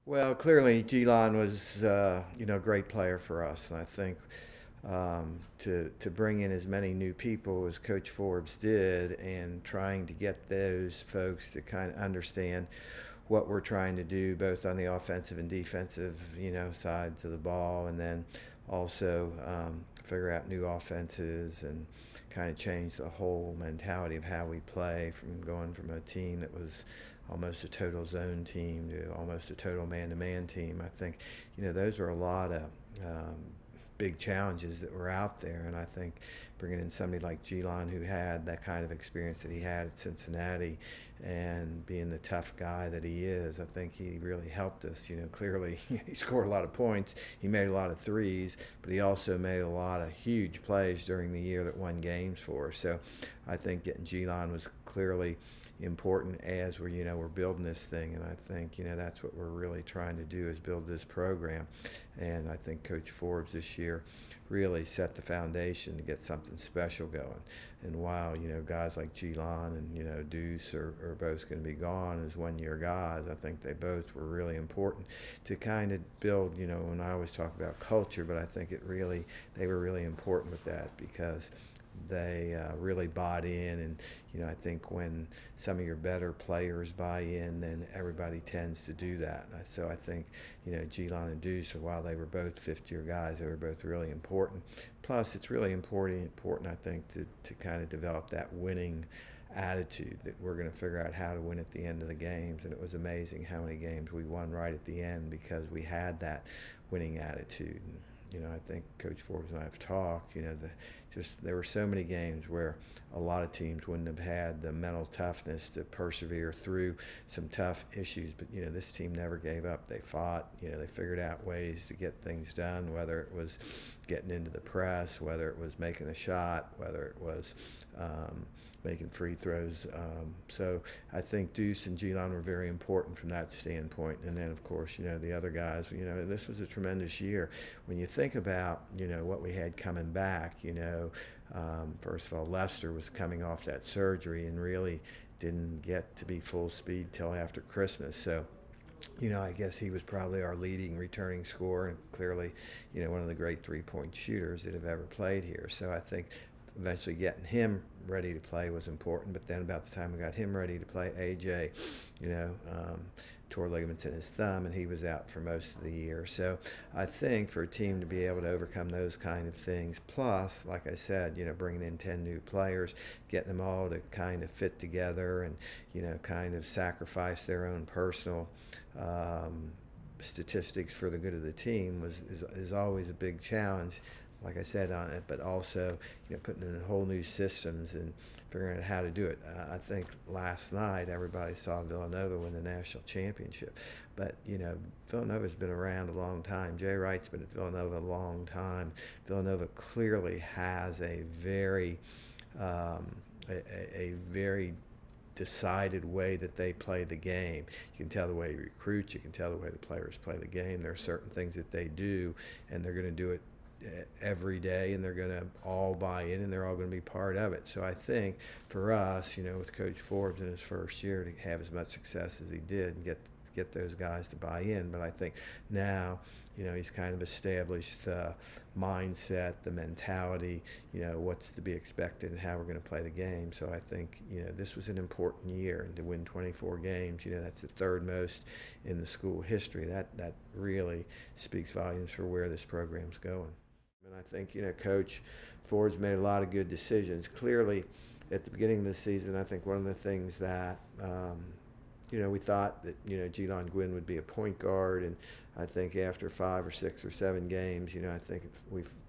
Well, clearly, Gelon was, a great player for us, and I think to bring in as many new people as Coach Forbes did, and trying to get those folks to kind of understand what we're trying to do, both on the offensive and defensive, sides of the ball, and then also figure out new offenses and kind of change the whole mentality of how we play from going from a team that was almost a total zone team to almost a total man-to-man team. I think, those are a lot of big challenges that were out there, and I think bringing in somebody like Gelon, who had that kind of experience that he had at Cincinnati, and being the tough guy that he is, I think he really helped us. Clearly he scored a lot of points, he made a lot of threes, but he also made a lot of huge plays during the year that won games for us. So I think getting Gelon was clearly important as we're building this thing, and I think that's what we're really trying to do, is build this program. And I think Coach Forbes this year really set the foundation to get something special going. And while guys like Gelon and Deuce are both going to be gone as 1 year guys, I think they both were really important to kind of build. When I always talk about culture, but I think they were really important with that, because they really bought in. And I think when some of your better players buy in, then everybody tends to do that. So I think Gelon and Deuce, while they were both fifth-year guys, they were both really important. Plus, it's really important, I think, to kind of develop that winning attitude, that we're going to figure out how to win at the end of the games. And it was amazing how many games we won right at the end because we had that winning attitude. And, I think Coach Forbes and I have talked, there were so many games where a lot of teams wouldn't have had the mental toughness to persevere through some tough issues. But, this team never gave up. They fought, they figured out ways to get things done, whether it was getting into the press, whether it was making a shot, whether it was making free throws. So I think Deuce and Gelon were very important from that standpoint. And then, of course, the other guys, this was a tremendous year. When you think about, what we had coming back, first of all, Lester was coming off that surgery and really didn't get to be full speed till after Christmas. So, I guess he was probably our leading returning scorer, and clearly, one of the great three-point shooters that have ever played here. So I think eventually getting him ready to play was important. But then about the time we got him ready to play, AJ, tore ligaments in his thumb, and he was out for most of the year. So I think for a team to be able to overcome those kind of things, plus, like I said, bringing in 10 new players, getting them all to kind of fit together and, kind of sacrifice their own personal statistics for the good of the team is always a big challenge, like I said, on it, but also putting in whole new systems and figuring out how to do it. I think last night everybody saw Villanova win the national championship, but Villanova's been around a long time. Jay Wright's been at Villanova a long time. Villanova clearly has a very a very decided way that they play the game. You can tell the way he recruits, you can tell the way the players play the game. There are certain things that they do, and they're going to do it every day, and they're going to all buy in, and they're all going to be part of it. So I think for us, with Coach Forbes in his first year, to have as much success as he did and get those guys to buy in. But I think now, he's kind of established the mindset, the mentality, what's to be expected and how we're going to play the game. So I think, this was an important year, and to win 24 games, that's the third most in the school history. That really speaks volumes for where this program's going. And I think, Coach Ford's made a lot of good decisions. Clearly, at the beginning of the season, I think one of the things that we thought that, Gelon Gwynn would be a point guard, and I think after 5 or 6 or 7 games, I think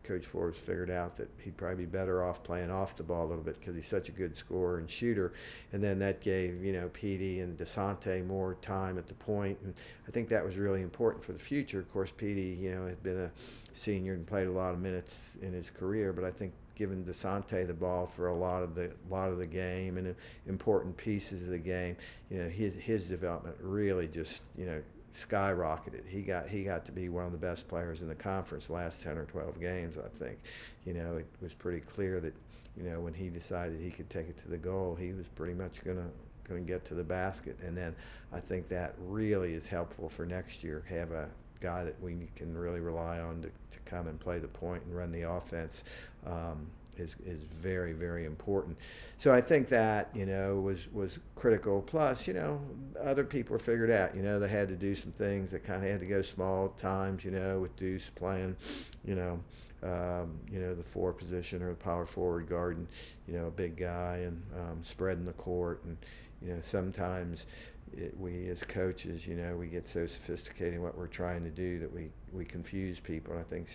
Coach Forbes figured out that he'd probably be better off playing off the ball a little bit because he's such a good scorer and shooter. And then that gave, Petey and DeSante more time at the point, and I think that was really important for the future. Of course, Petey, had been a senior and played a lot of minutes in his career, but I think giving DeSante the ball for a lot of the game and important pieces of the game, his development really just skyrocketed. He got to be one of the best players in the conference the last 10 or 12 games. I think, it was pretty clear that, when he decided he could take it to the goal, he was pretty much going to get to the basket. And then I think that really is helpful for next year. Have a guy that we can really rely on to come and play the point and run the offense. Is very, very important. So I think that, was critical. Plus, other people figured out, they had to do some things that kind of had to go small times, with Deuce playing, the 4 position or the power forward guarding, a big guy and spreading the court. And, sometimes we as coaches, we get so sophisticated in what we're trying to do that we confuse people. And I think,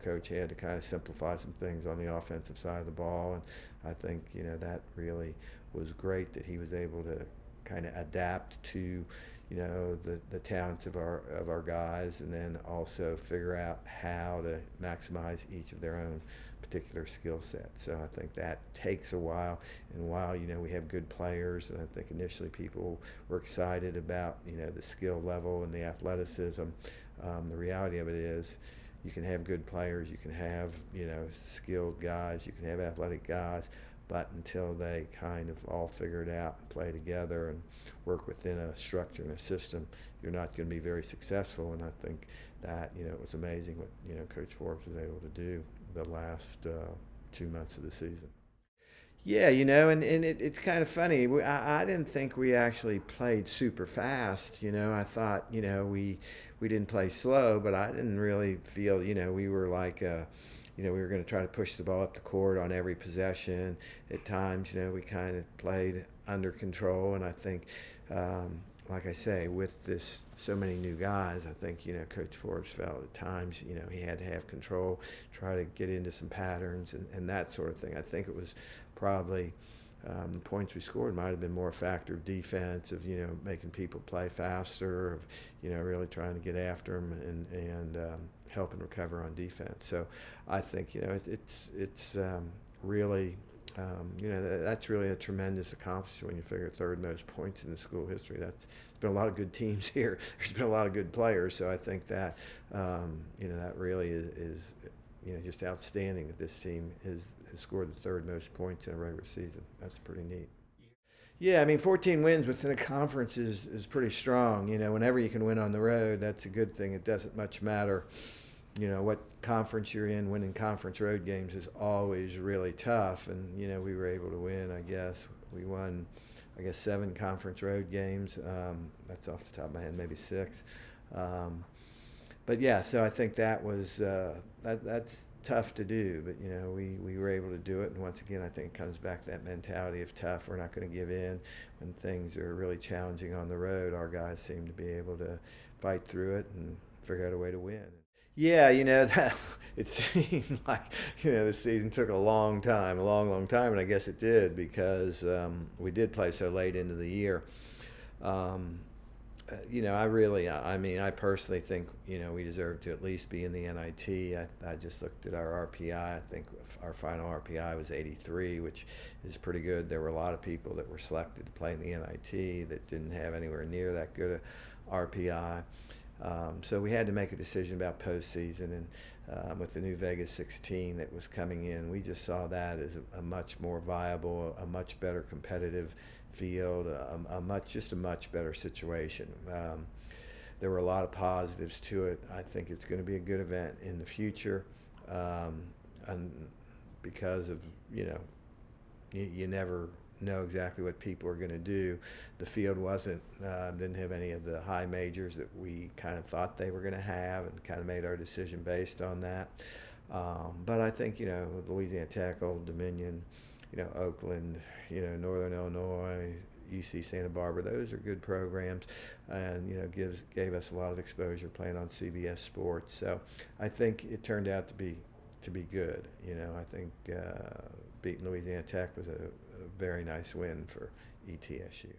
Coach had to kind of simplify some things on the offensive side of the ball. And I think, that really was great that he was able to kind of adapt to, the talents of our guys, and then also figure out how to maximize each of their own particular skill set. So I think that takes a while. And while, we have good players, and I think initially people were excited about, the skill level and the athleticism, the reality of it is you can have good players, you can have, skilled guys, you can have athletic guys, but until they kind of all figure it out and play together and work within a structure and a system, you're not going to be very successful. And I think that, it was amazing what, Coach Forbes was able to do the last 2 months of the season. Yeah, and it's kind of funny. I didn't think we actually played super fast. I thought, we didn't play slow, but I didn't really feel, we were like, we were going to try to push the ball up the court on every possession. At times, we kind of played under control. And I think, like I say, with so many new guys, I think, Coach Forbes felt at times, he had to have control, try to get into some patterns and that sort of thing. I think it was probably the points we scored might have been more a factor of defense, of, making people play faster, of, really trying to get after them and helping recover on defense. So I think, it's really, that's really a tremendous accomplishment when you figure third most points in the school history. There's been a lot of good teams here. There's been a lot of good players. So I think that, that really is just outstanding that this team has scored the third most points in a regular season. That's pretty neat. Yeah, 14 wins within a conference is pretty strong. Whenever you can win on the road, that's a good thing. It doesn't much matter, what conference you're in. Winning conference road games is always really tough. And, we were able to win, I guess. We won, 7 conference road games. That's off the top of my head, maybe 6. But yeah, so I think that was that's tough to do, but we were able to do it. And once again, I think it comes back to that mentality of tough. We're not going to give in when things are really challenging on the road. Our guys seem to be able to fight through it and figure out a way to win. Yeah, that it seemed like the season took a long time, and I guess it did because we did play so late into the year. I personally think, we deserve to at least be in the NIT. I just looked at our RPI. I think our final RPI was 83, which is pretty good. There were a lot of people that were selected to play in the NIT that didn't have anywhere near that good a RPI. So we had to make a decision about postseason, and with the new Vegas 16 that was coming in, we just saw that as a much more viable, a much better competitive field, a much better situation. There were a lot of positives to it. I think it's going to be a good event in the future, and because of you never know exactly what people are going to do. The field didn't have any of the high majors that we kind of thought they were going to have, and kind of made our decision based on that. But I think, Louisiana Tech, Old Dominion, Oakland, Northern Illinois, UC Santa Barbara, those are good programs, and, gave us a lot of exposure playing on CBS Sports. So I think it turned out to be good. I think beating Louisiana Tech was a very nice win for ETSU.